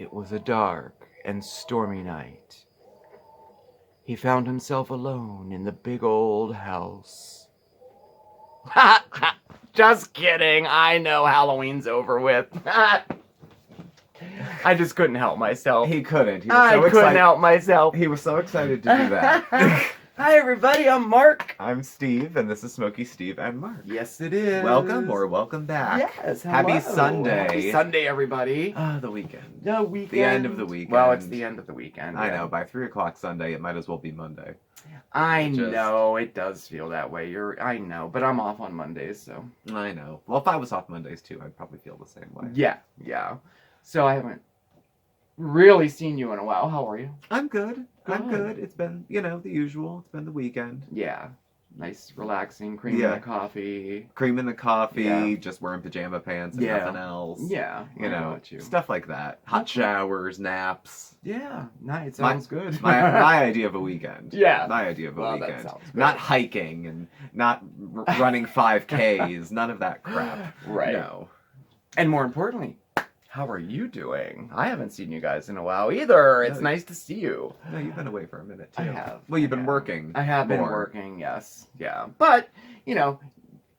It was a dark and stormy night. He found himself alone in the big old house. Just kidding. I know Halloween's over with. I just couldn't help myself. He couldn't. I couldn't help myself. He was so excited to do that. Hi, everybody. I'm Marc. I'm Steve, and this is SmokeySteveAndMarc. Yes, it is. Welcome or welcome back. Yes, hello. Happy Sunday. Happy Sunday, everybody. The weekend. The weekend. The end of the weekend. Well, it's the end of the weekend. I know. By 3 o'clock Sunday, it might as well be Monday. I know. It does feel that way. I know. But I'm off on Mondays, so. I know. Well, if I was off Mondays, too, I'd probably feel the same way. Yeah. So I haven't really seen you in a while. How are you? I'm good. I'm good. It's been, the usual. It's been the weekend. Yeah. Nice, relaxing, cream in the coffee. Cream in the coffee, just wearing pajama pants and nothing else. Yeah. Stuff like that. Hot showers, naps. Yeah. Nice. Sounds good. my idea of a weekend. Yeah. My idea of a weekend. That sounds good. Not hiking and not running 5Ks. None of that crap. Right. No. And more importantly, how are you doing? I haven't seen you guys in a while either. It's nice to see you. No, you've been away for a minute too. I have. Well, you've been working. I have been working, yes. Yeah. But,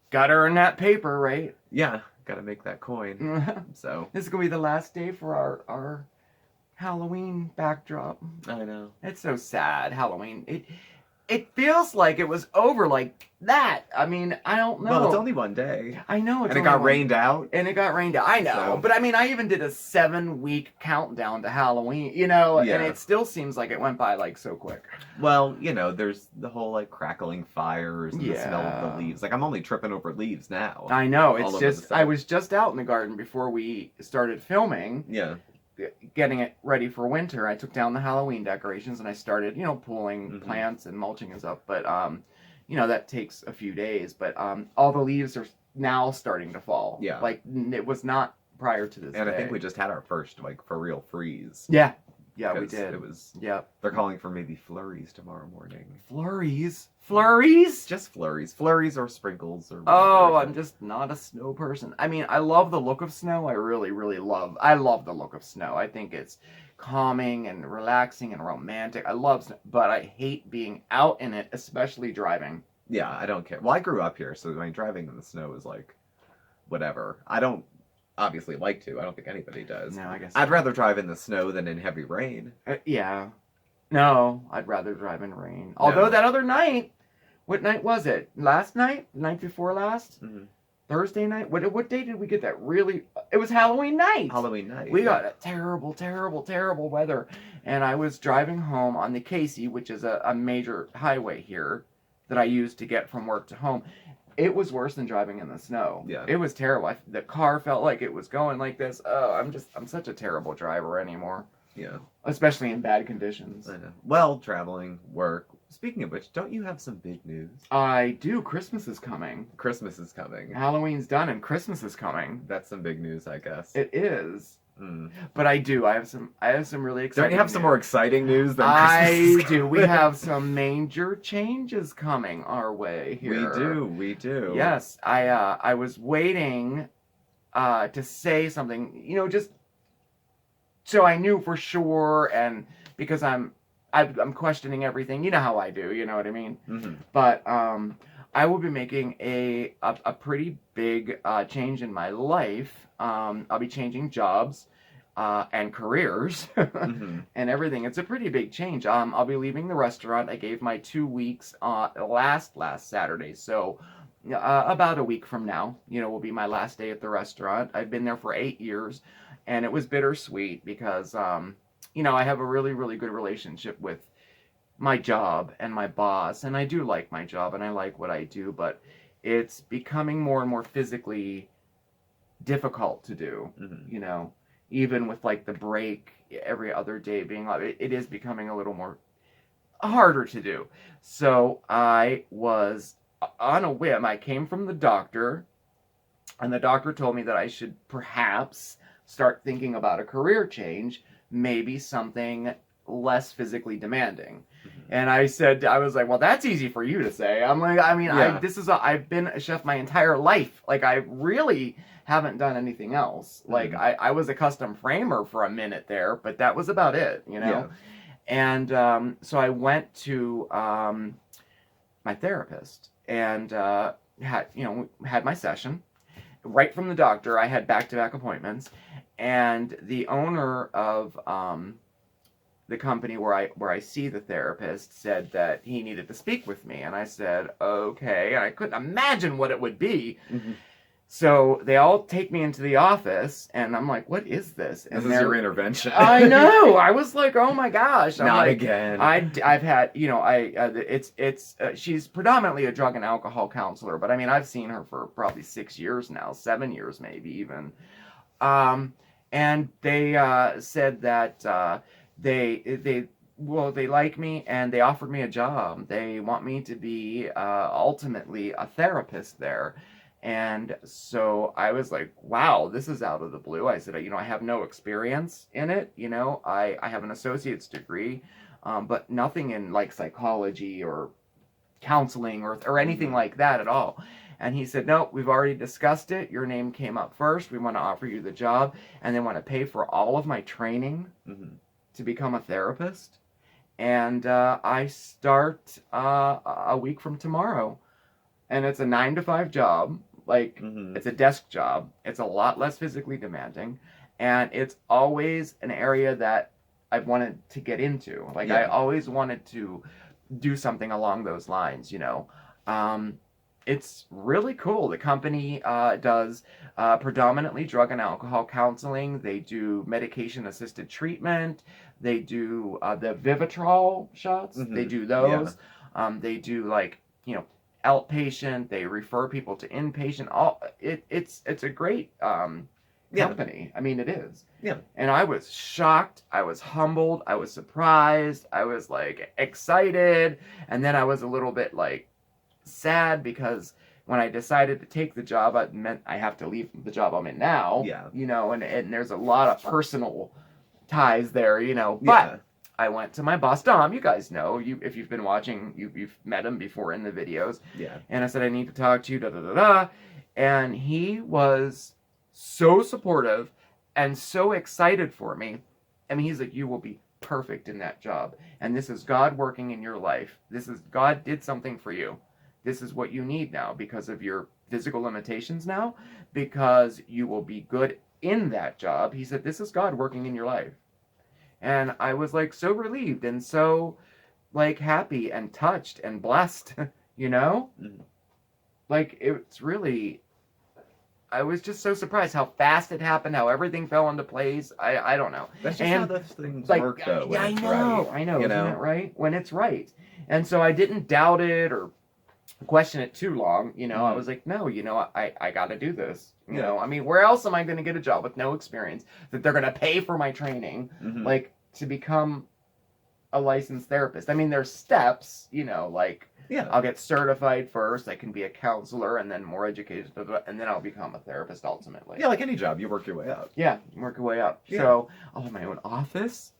gotta earn that paper, right? Yeah. Gotta make that coin. So. This is gonna be the last day for our Halloween backdrop. I know. It's so sad, Halloween. It feels like it was over like that. I mean, I don't know. Well, it's only one day. I know. And it got rained out. And it got rained out. I know. So. But I mean, I even did a 7-week countdown to Halloween, and it still seems like it went by like so quick. Well, there's the whole like crackling fires and the smell of the leaves. Like I'm only tripping over leaves now. I know. It's just, I was just out in the garden before we started filming. Yeah. Getting it ready for winter. I took down the Halloween decorations and I started, pulling plants and mulching and stuff. But, that takes a few days. But all the leaves are now starting to fall. Yeah. Like, it was not prior to this And day. I think we just had our first, for real freeze. Yeah. Yeah, we did. It was. Yeah. They're calling for maybe flurries tomorrow morning. Flurries? Flurries? Just flurries. Flurries or sprinkles or whatever. Oh, I'm just not a snow person. I mean, I love the look of snow. I really, really love. I love the look of snow. I think it's calming and relaxing and romantic. I love snow, but I hate being out in it, especially driving. Yeah, I don't care. Well, I grew up here, so driving in the snow is like, whatever. I don't obviously like to. I don't think anybody does. No, I guess I'd rather drive in the snow than in heavy rain. Yeah. No, I'd rather drive in rain. Although that other night, what night was it? Last night? The night before last? Mm-hmm. Thursday night? What day did we get that really? It was Halloween night. Halloween night. We got a terrible, terrible, terrible weather. And I was driving home on the Casey, which is a major highway here that I use to get from work to home. It was worse than driving in the snow. Yeah. It was terrible. The car felt like it was going like this. Oh, I'm such a terrible driver anymore. Yeah. Especially in bad conditions. I know. Well, traveling, work. Speaking of which, don't you have some big news? I do. Christmas is coming. Christmas is coming. Halloween's done and Christmas is coming. That's some big news, I guess. It is. Mm. But I do. I have some really exciting Don't you have some more exciting news than Christmas? I do. We have some major changes coming our way here. We do. Yes. I was waiting to say something, just so I knew for sure, and because I'm questioning everything. You know how I do, you know what I mean? Mm-hmm. But I will be making a pretty big change in my life. I'll be changing jobs and careers and everything. It's a pretty big change. I'll be leaving the restaurant. I gave my 2 weeks last Saturday, so about a week from now, will be my last day at the restaurant. I've been there for 8 years, and it was bittersweet because I have a really, really good relationship with my job and my boss, and I do like my job and I like what I do, but it's becoming more and more physically difficult to do, even with like the break every other day being like, it is becoming a little more harder to do. So I was on a whim. I came from the doctor, and the doctor told me that I should perhaps start thinking about a career change, maybe something less physically demanding. And I was like, well, that's easy for you to say. I'm like, I mean, Yeah. I've been a chef my entire life. Like, I really haven't done anything else. Like, I was a custom framer for a minute there, but that was about it, you know? And so I went to my therapist and had my session. Right from the doctor, I had back-to-back appointments. And the owner of the company where I see the therapist said that he needed to speak with me, and I said okay, and I couldn't imagine what it would be. So they all take me into the office, and I'm like, what is this? And this is your intervention. I know. I was like, oh my gosh. I'm Not like, again. I've had, she's predominantly a drug and alcohol counselor, but I mean, I've seen her for probably 6 years now, 7 years maybe even. And they said that they like me, and they offered me a job. They want me to be ultimately a therapist there. And so I was like, wow, this is out of the blue. I said, I have no experience in it. I have an associate's degree, but nothing in like psychology or counseling or anything like that at all. And he said, no, we've already discussed it. Your name came up first. We want to offer you the job, and they want to pay for all of my training to become a therapist. And I start a week from tomorrow. And it's a 9-to-5 job. Like, it's a desk job. It's a lot less physically demanding. And it's always an area that I've wanted to get into. Like, I always wanted to do something along those lines, It's really cool. The company does predominantly drug and alcohol counseling. They do medication-assisted treatment. They do the Vivitrol shots. They do those. They do, like, outpatient. They refer people to inpatient. It's a great company. I mean, it is. Yeah. And I was shocked. I was humbled. I was surprised. I was like excited, and then I was a little bit like sad because when I decided to take the job, it meant I have to leave the job I'm in now. Yeah. And there's a lot of personal ties there. But I went to my boss, Dom. You guys know, if you've been watching, you've met him before in the videos. Yeah. And I said, I need to talk to you, And he was so supportive and so excited for me. I mean, he's like, you will be perfect in that job. And this is God working in your life. God did something for you. This is what you need now because of your physical limitations now, because you will be good in that job. He said, this is God working in your life. And I was like so relieved and so like happy and touched and blessed, Like it's really, I was just so surprised how fast it happened, how everything fell into place. I don't know. That's just how those things work though. Yeah, I know, isn't it right? When it's right. And so I didn't doubt it or question it too long, I was like, no, I got to do this. I mean, where else am I going to get a job with no experience that they're going to pay for my training, like to become a licensed therapist? I mean, there's steps, I'll get certified first. I can be a counselor and then more educated, and then I'll become a therapist ultimately. Yeah, like any job, you work your way up. Yeah, you work your way up. Yeah. So I'll have my own office.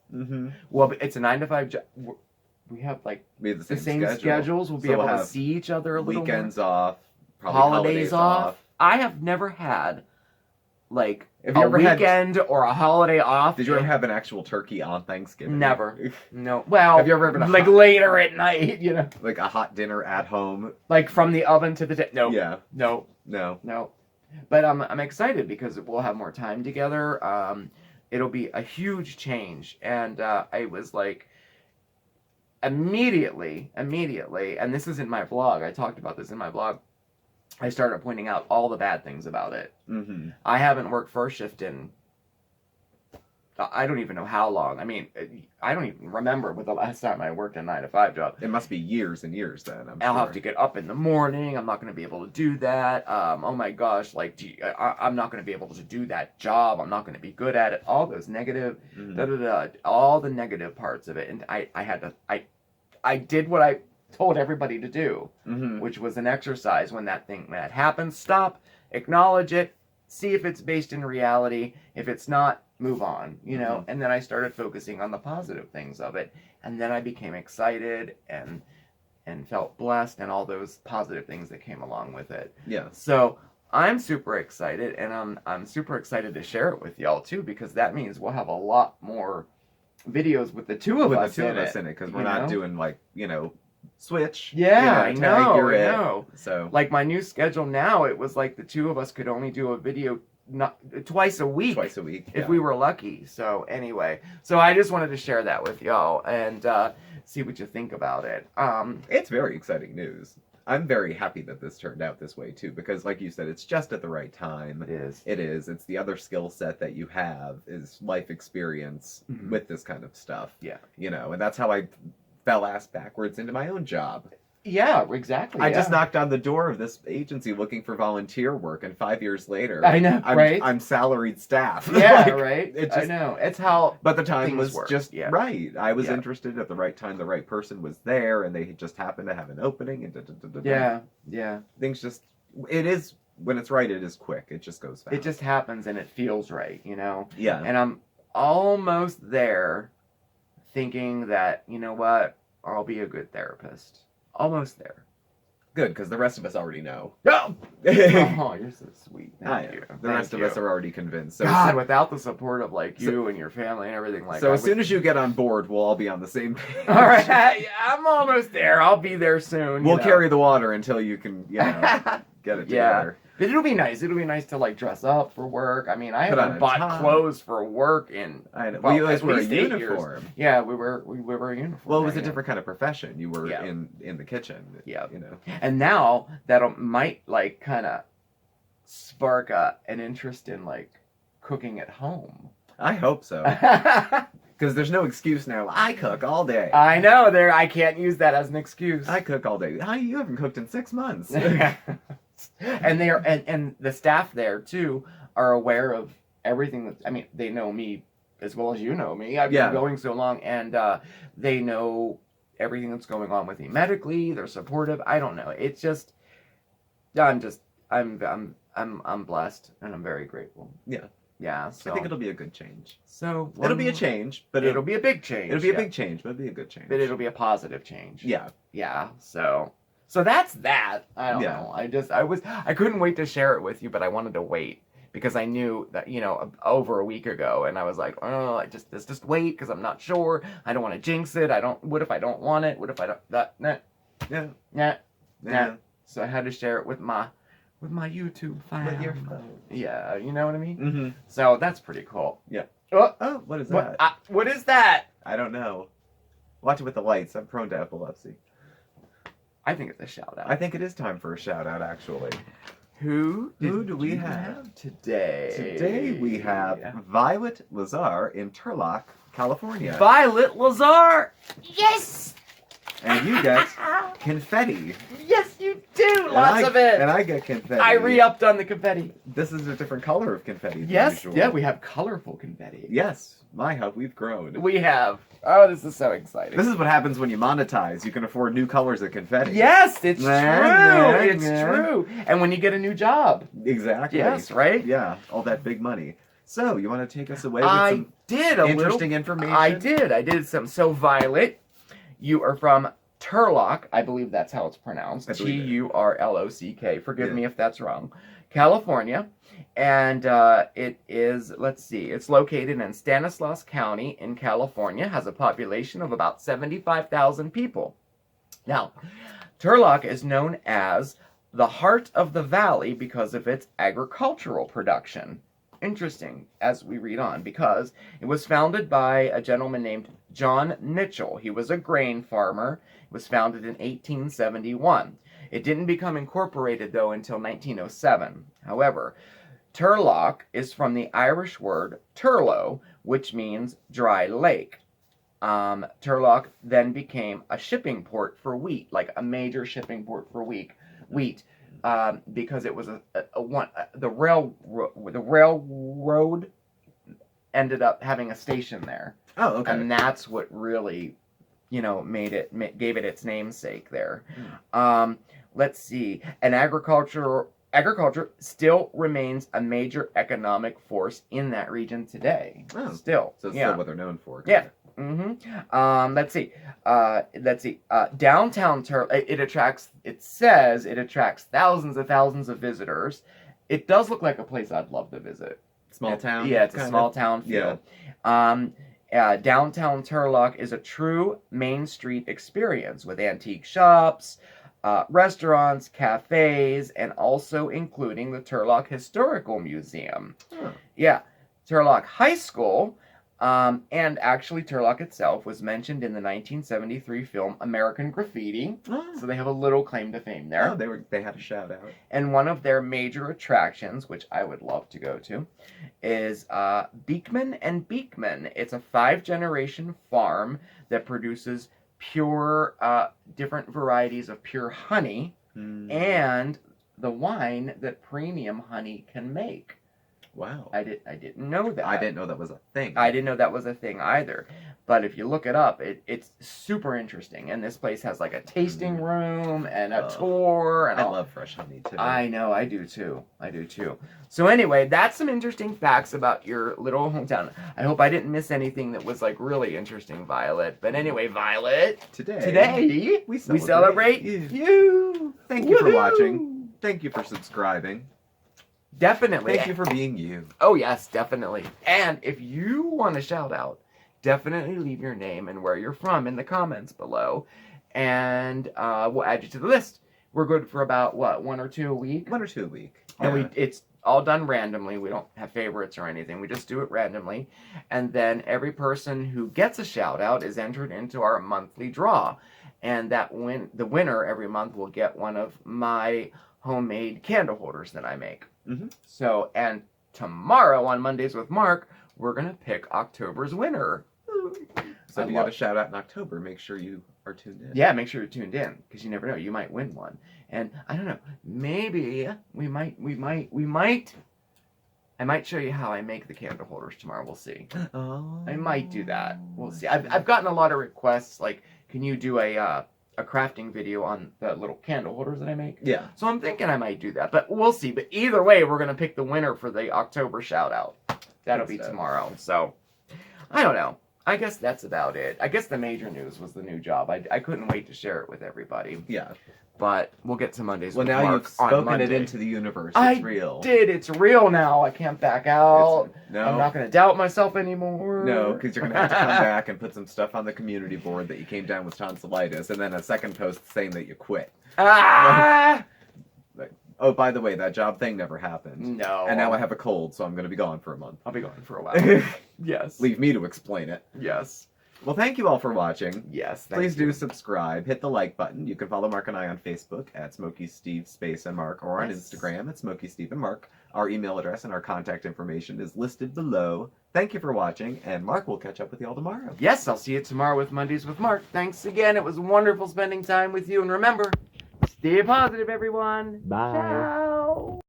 Well, it's a 9-to-5 job. We have like the same schedules. We'll be able to see each other a little weekends more. Off, probably holidays off. I have never had like a weekend or a holiday off. Did you ever have an actual turkey on Thanksgiving? Never. No. Well, have you ever been like later at night? Like a hot dinner at home, like from the oven to the no. Yeah. No. But I'm excited because we'll have more time together. It'll be a huge change, and I was like. Immediately, and this is in my blog, I talked about this in my blog, I started pointing out all the bad things about it. I haven't worked first shift in, I don't even know how long. I mean, I don't even remember what the last time I worked a 9-to-5 job. It must be years and years then, I'll have to get up in the morning. I'm not going to be able to do that. Oh my gosh, like, I'm not going to be able to do that job. I'm not going to be good at it. All those negative, all the negative parts of it. And I did what I told everybody to do, which was an exercise when that happens. Stop, acknowledge it, see if it's based in reality. If it's not, move on, you know. And then I started focusing on the positive things of it, and then I became excited and felt blessed, and all those positive things that came along with it. Yeah. So I'm super excited, and I'm super excited to share it with y'all too, because that means we'll have a lot more videos with the two of us in it, because we're not doing like, you know, switch. Yeah, you know, I know. So like my new schedule now, it was like the two of us could only do a video twice a week. If we were lucky. So anyway, so I just wanted to share that with y'all and see what you think about it. It's very exciting news. I'm very happy that this turned out this way too, because like you said, it's just at the right time. It is. It is. It's the other skill set that you have is life experience with this kind of stuff. Yeah. You know, and that's how I fell ass backwards into my own job. Yeah, exactly. I just knocked on the door of this agency looking for volunteer work, and 5 years later, I know, right? I'm salaried staff. Yeah, like, right. It just, I know. It's how. But the time was work. just right. I was Yeah. interested at the right time. The right person was there, and they just happened to have an opening. And Yeah. things just. It is when it's right. It is quick. It just goes fast. It just happens, and it feels right, you know. Yeah. And I'm almost there, thinking that, you know what, I'll be a good therapist. Almost there. Good, because the rest of us already know. Oh, you're so sweet. Thank you. The rest of us are already convinced. So God, without the support of like you and your family and everything like that. So as soon as you get on board, we'll all be on the same page. All right, I'm almost there. I'll be there soon. We'll carry the water until you can, you know, get it together. But it'll be nice. It'll be nice to like dress up for work. I mean, I haven't bought clothes for work in. Well, you guys wear a uniform. Yeah, we wear a uniform. Well, it was a different kind of profession. You were Yeah. in the kitchen. Yeah, you know. And now that might like kind of spark an interest in like cooking at home. I hope so. Because there's no excuse now. I cook all day. I know. I can't use that as an excuse. I cook all day. You haven't cooked in 6 months. And they are, and the staff there too are aware of everything that, I mean, they know me as well as you know me. I've been going so long, and they know everything that's going on with me medically. They're supportive. I don't know. It's just, I'm blessed, and I'm very grateful. Yeah. Yeah. So I think it'll be a good change. So it'll be a change, but it'll be a big change. It'll be a big change, but it'll be a good change. But it'll be a positive change. Yeah. Yeah. So that's that. I don't know. I couldn't wait to share it with you, but I wanted to wait because I knew that, you know, over a week ago, and I was like, oh, let's just wait because I'm not sure. I don't want to jinx it. What if I don't want it? What if I don't? Nah. So I had to share it with my YouTube file. With your phone. Yeah, you know what I mean? Mm-hmm. So that's pretty cool. Yeah. Oh, what is that? What is that? I don't know. Watch it with the lights. I'm prone to epilepsy. I think it's a shout out. I think it is time for a shout out, actually. Who do we have today? Today we have Violet Lazar in Turlock, California. Violet Lazar! Yes! And you get confetti. Yes, you do! Lots of it! And I get confetti. I re-upped on the confetti. This is a different color of confetti. Yes, yeah, we have colorful confetti. Yes, my how we've grown. We have. Oh, this is so exciting. This is what happens when you monetize. You can afford new colors of confetti. Yes, it's true. It's true. And when you get a new job. Exactly. Yes, right? Yeah, all that big money. So, you want to take us away with some interesting information? I did some. So, Violet, you are from Turlock. I believe that's how it's pronounced. Turlock. Forgive me if that's wrong. California. And it is, let's see, it's located in Stanislaus County in California, has a population of about 75,000 people. Now, Turlock is known as the heart of the valley because of its agricultural production. Interesting, as we read on, because it was founded by a gentleman named John Mitchell. He was a grain farmer. It was founded in 1871. It didn't become incorporated, though, until 1907. However, Turlock is from the Irish word turlo, which means dry lake. Turlock then became a shipping port for wheat, like a major shipping port for wheat, because it was the railroad ended up having a station there. Oh, okay. And that's what really, gave it its namesake there. Let's see. An agricultural agriculture still remains a major economic force in that region today. Oh, Still. So it's yeah. still what they're known for. Yeah. Let's see. Downtown it says it attracts thousands of visitors. It does look like a place I'd love to visit. Small town? Yeah, it's a kind small of? town feel. Downtown Turlock is a true Main Street experience with antique shops, restaurants, cafes, and also including the Turlock Historical Museum. Huh. Yeah, Turlock High School, and actually Turlock itself was mentioned in the 1973 film American Graffiti, so they have a little claim to fame there. Oh, they had a shout out. And one of their major attractions, which I would love to go to, is Beekman and Beekman. It's a 5-generation farm that produces pure, different varieties of pure honey and the wine that premium honey can make. Wow. I didn't know that. I didn't know that was a thing. I didn't know that was a thing either. But if you look it up, it's super interesting. And this place has like a tasting room and a tour. And I love fresh honey too. I know, I do too. So anyway, that's some interesting facts about your little hometown. I hope I didn't miss anything that was like really interesting, Violet. But anyway, Violet, today we celebrate you. Thank you for watching. Thank you for subscribing. Definitely. Thank you for being you. Oh, yes, definitely. And if you want a shout out, definitely leave your name and where you're from in the comments below. And we'll add you to the list. We're good for about, what, 1 or 2 a week? 1 or 2 a week. And it's all done randomly. We don't have favorites or anything. We just do it randomly. And then every person who gets a shout out is entered into our monthly draw. And the winner every month will get one of my homemade candle holders that I make. So, and tomorrow on Mondays with Marc, we're going to pick October's winner. So if you got a shout out in October, make sure you are tuned in. Yeah, make sure you're tuned in, because you never know, you might win one. And I don't know, maybe I might show you how I make the candle holders tomorrow. We'll see. Oh. I might do that. We'll see. I've gotten a lot of requests, like, can you do a crafting video on the little candle holders that I make? Yeah. So I'm thinking I might do that, but we'll see. But either way, we're going to pick the winner for the October shout out. That'll be tomorrow. So I don't know. I guess that's about it. I guess the major news was the new job. I couldn't wait to share it with everybody. Yeah. But we'll get to Mondays with Marc. Well, now you've spoken it into the universe. It's real. I did. It's real now. I can't back out. No. I'm not going to doubt myself anymore. No, because you're going to have to come back and put some stuff on the community board that you came down with tonsillitis, and then a second post saying that you quit. Ah! Oh, by the way, that job thing never happened. No. And now I have a cold, so I'm going to be gone for a month. I'll be gone for a while. Yes. Leave me to explain it. Yes. Well, thank you all for watching. Yes, Please do subscribe. Hit the like button. You can follow Marc and I on Facebook at SmokeySteveAndMarc or on Instagram at SmokeySteveAndMarc. Our email address and our contact information is listed below. Thank you for watching, and Marc will catch up with you all tomorrow. Yes, I'll see you tomorrow with Mondays with Marc. Thanks again. It was wonderful spending time with you. And remember, stay positive, everyone. Bye. Ciao.